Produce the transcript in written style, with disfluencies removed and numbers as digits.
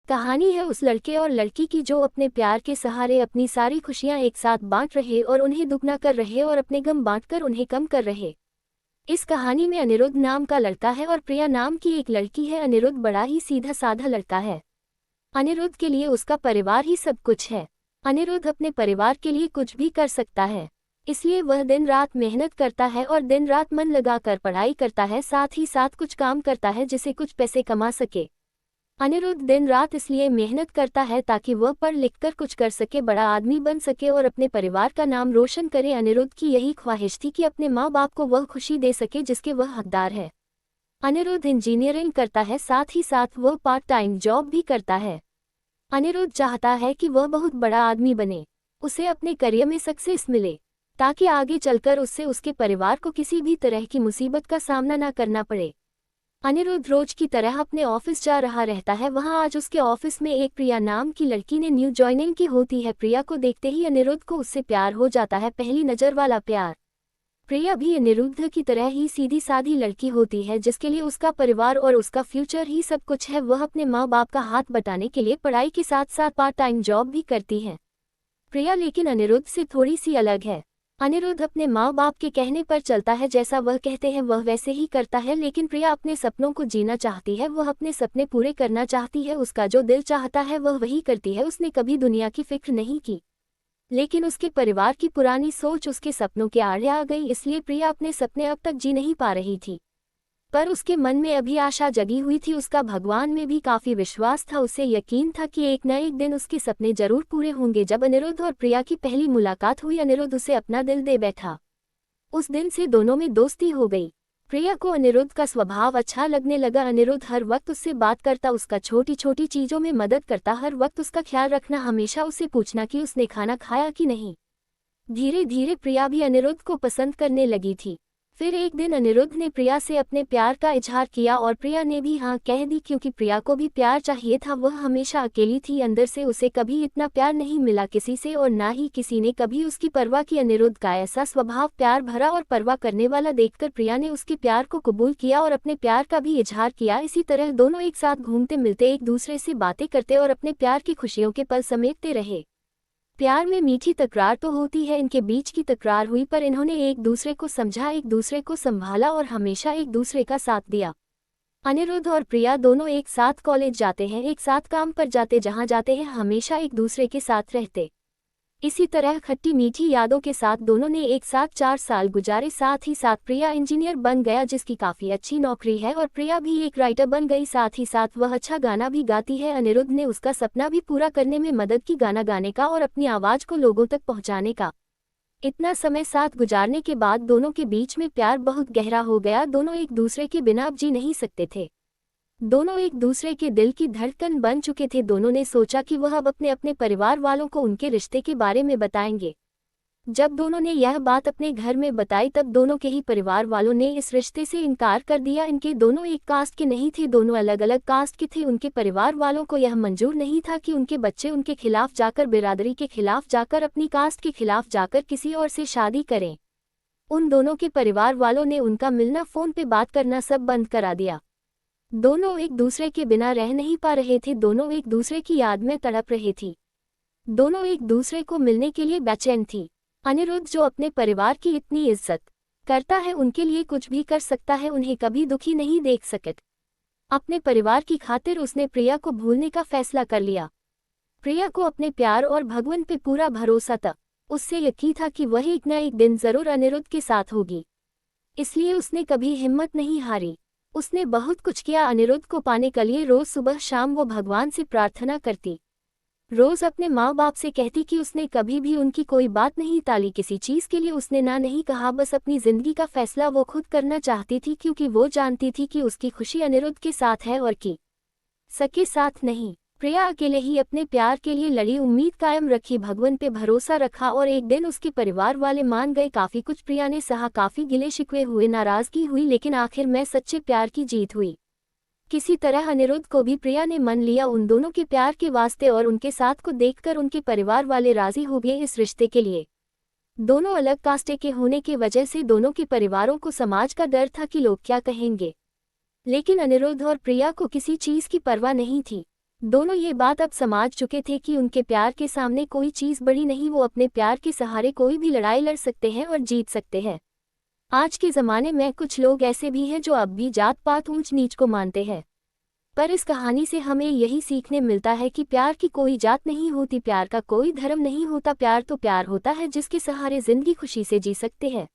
कहानी है उस लड़के और लड़की की जो अपने प्यार के सहारे अपनी सारी खुशियां एक साथ बांट रहे और उन्हें दुगना कर रहे और अपने गम बांटकर उन्हें कम कर रहे। इस कहानी में अनिरुद्ध नाम का लड़का है और प्रिया नाम की एक लड़की है। अनिरुद्ध बड़ा ही सीधा साधा लड़का है। अनिरुद्ध के लिए उसका परिवार ही सब कुछ है। अनिरुद्ध अपने परिवार के लिए कुछ भी कर सकता है, इसलिए वह दिन रात मेहनत करता है और दिन रात मन लगाकर पढ़ाई करता है, साथ ही साथ कुछ काम करता है जिससे कुछ पैसे कमा सके। अनिरुद्ध दिन रात इसलिए मेहनत करता है ताकि वह पढ़ लिख कर कुछ कर सके, बड़ा आदमी बन सके और अपने परिवार का नाम रोशन करे। अनिरुद्ध की यही ख्वाहिश थी कि अपने माँ बाप को वह खुशी दे सके जिसके वह हकदार है। अनिरुद्ध इंजीनियरिंग करता है, साथ ही साथ वह पार्ट टाइम जॉब भी करता है। अनिरुद्ध चाहता है कि वह बहुत बड़ा आदमी बने, उसे अपने करियर में सक्सेस मिले, ताकि आगे चलकर उससे उसके परिवार को किसी भी तरह की मुसीबत का सामना न करना पड़े। अनिरुद्ध रोज की तरह अपने ऑफिस जा रहा रहता है। वहां आज उसके ऑफिस में एक प्रिया नाम की लड़की ने न्यू ज्वाइनिंग की होती है। प्रिया को देखते ही अनिरुद्ध को उससे प्यार हो जाता है, पहली नज़र वाला प्यार। प्रिया भी अनिरुद्ध की तरह ही सीधी साधी लड़की होती है जिसके लिए उसका परिवार और उसका फ्यूचर ही सब कुछ है। वह अपने माँ बाप का हाथ बटाने के लिए पढ़ाई के साथ साथ पार्ट टाइम जॉब भी करती है। प्रिया लेकिन अनिरुद्ध से थोड़ी सी अलग है। अनिरुद्ध अपने माँ बाप के कहने पर चलता है, जैसा वह कहते हैं वह वैसे ही करता है। लेकिन प्रिया अपने सपनों को जीना चाहती है, वह अपने सपने पूरे करना चाहती है। उसका जो दिल चाहता है वह वही करती है। उसने कभी दुनिया की फिक्र नहीं की, लेकिन उसके परिवार की पुरानी सोच उसके सपनों के आड़े आ गई, इसलिए प्रिया अपने सपने अब तक जी नहीं पा रही थी। पर उसके मन में अभी आशा जगी हुई थी, उसका भगवान में भी काफी विश्वास था। उसे यकीन था कि एक न एक दिन उसके सपने जरूर पूरे होंगे। जब अनिरुद्ध और प्रिया की पहली मुलाकात हुई, अनिरुद्ध उसे अपना दिल दे बैठा। उस दिन से दोनों में दोस्ती हो गई। प्रिया को अनिरुद्ध का स्वभाव अच्छा लगने लगा। अनिरुद्ध हर वक्त उससे बात करता, उसका छोटी छोटी चीजों में मदद करता, हर वक्त उसका ख्याल रखना, हमेशा उससे पूछना कि उसने खाना खाया कि नहीं। धीरे धीरे प्रिया भी अनिरुद्ध को पसंद करने लगी थी। फिर एक दिन अनिरुद्ध ने प्रिया से अपने प्यार का इजहार किया और प्रिया ने भी हाँ कह दी, क्योंकि प्रिया को भी प्यार चाहिए था। वह हमेशा अकेली थी, अंदर से उसे कभी इतना प्यार नहीं मिला किसी से और ना ही किसी ने कभी उसकी परवाह की। अनिरुद्ध का ऐसा स्वभाव प्यार भरा और परवाह करने वाला देखकर प्रिया ने उसके प्यार को कबूल किया और अपने प्यार का भी इजहार किया। इसी तरह दोनों एक साथ घूमते मिलते, एक दूसरे से बातें करते और अपने प्यार की खुशियों के पल समेटते रहे। प्यार में मीठी तकरार तो होती है, इनके बीच की तकरार हुई, पर इन्होंने एक दूसरे को समझा, एक दूसरे को संभाला और हमेशा एक दूसरे का साथ दिया। अनिरुद्ध और प्रिया दोनों एक साथ कॉलेज जाते हैं, एक साथ काम पर जाते, जहां जाते हैं हमेशा एक दूसरे के साथ रहते। इसी तरह खट्टी मीठी यादों के साथ दोनों ने एक साथ 4 साल गुजारे। साथ ही साथ प्रिया इंजीनियर बन गया, जिसकी काफ़ी अच्छी नौकरी है, और प्रिया भी एक राइटर बन गई। साथ ही साथ वह अच्छा गाना भी गाती है। अनिरुद्ध ने उसका सपना भी पूरा करने में मदद की, गाना गाने का और अपनी आवाज़ को लोगों तक पहुंचाने का। इतना समय साथ गुजारने के बाद दोनों के बीच में प्यार बहुत गहरा हो गया। दोनों एक दूसरे के बिना अब जी नहीं सकते थे। दोनों एक दूसरे के दिल की धड़कन बन चुके थे। दोनों ने सोचा कि वह अब अपने अपने परिवार वालों को उनके रिश्ते के बारे में बताएंगे। जब दोनों ने यह बात अपने घर में बताई, तब दोनों के ही परिवार वालों ने इस रिश्ते से इनकार कर दिया। इनके दोनों एक कास्ट के नहीं थे, दोनों अलग अलग कास्ट के थे। उनके परिवार वालों को यह मंजूर नहीं था कि उनके बच्चे उनके खिलाफ जाकर, बिरादरी के खिलाफ जाकर, अपनी कास्ट के खिलाफ जाकर किसी और से शादी करें। उन दोनों के परिवार वालों ने उनका मिलना, फ़ोन पे बात करना सब बंद करा दिया। दोनों एक दूसरे के बिना रह नहीं पा रहे थे, दोनों एक दूसरे की याद में तड़प रहे थी, दोनों एक दूसरे को मिलने के लिए बेचैन थी। अनिरुद्ध जो अपने परिवार की इतनी इज्जत करता है, उनके लिए कुछ भी कर सकता है, उन्हें कभी दुखी नहीं देख सकता। अपने परिवार की खातिर उसने प्रिया को भूलने का फैसला कर लिया। प्रिया को अपने प्यार और भगवान पे पूरा भरोसा था। उससे यकीन था कि वह एक न एक दिन जरूर अनिरुद्ध के साथ होगी, इसलिए उसने कभी हिम्मत नहीं हारी। उसने बहुत कुछ किया अनिरुद्ध को पाने के लिए। रोज सुबह शाम वो भगवान से प्रार्थना करती, रोज अपने माँ बाप से कहती कि उसने कभी भी उनकी कोई बात नहीं टाली, किसी चीज़ के लिए उसने ना नहीं कहा। बस अपनी जिंदगी का फैसला वो खुद करना चाहती थी, क्योंकि वो जानती थी कि उसकी खुशी अनिरुद्ध के साथ है और कि सके साथ नहीं। प्रिया अकेले ही अपने प्यार के लिए लड़ी, उम्मीद कायम रखी, भगवान पे भरोसा रखा और एक दिन उसके परिवार वाले मान गए। काफ़ी कुछ प्रिया ने सहा, काफ़ी गिले शिकवे हुए, नाराज़गी हुई, लेकिन आखिर में सच्चे प्यार की जीत हुई। किसी तरह अनिरुद्ध को भी प्रिया ने मन लिया उन दोनों के प्यार के वास्ते, और उनके साथ को देखकर उनके परिवार वाले राजी हो गए इस रिश्ते के लिए। दोनों अलग कास्टे के होने की वजह से दोनों के परिवारों को समाज का डर था कि लोग क्या कहेंगे, लेकिन अनिरुद्ध और प्रिया को किसी चीज़ की परवाह नहीं थी। दोनों ये बात अब समझ चुके थे कि उनके प्यार के सामने कोई चीज़ बड़ी नहीं, वो अपने प्यार के सहारे कोई भी लड़ाई लड़ सकते हैं और जीत सकते हैं। आज के ज़माने में कुछ लोग ऐसे भी हैं जो अब भी जात पात ऊंच नीच को मानते हैं, पर इस कहानी से हमें यही सीखने मिलता है कि प्यार की कोई जात नहीं होती, प्यार का कोई धर्म नहीं होता, प्यार तो प्यार होता है जिसके सहारे ज़िंदगी खुशी से जी सकते हैं।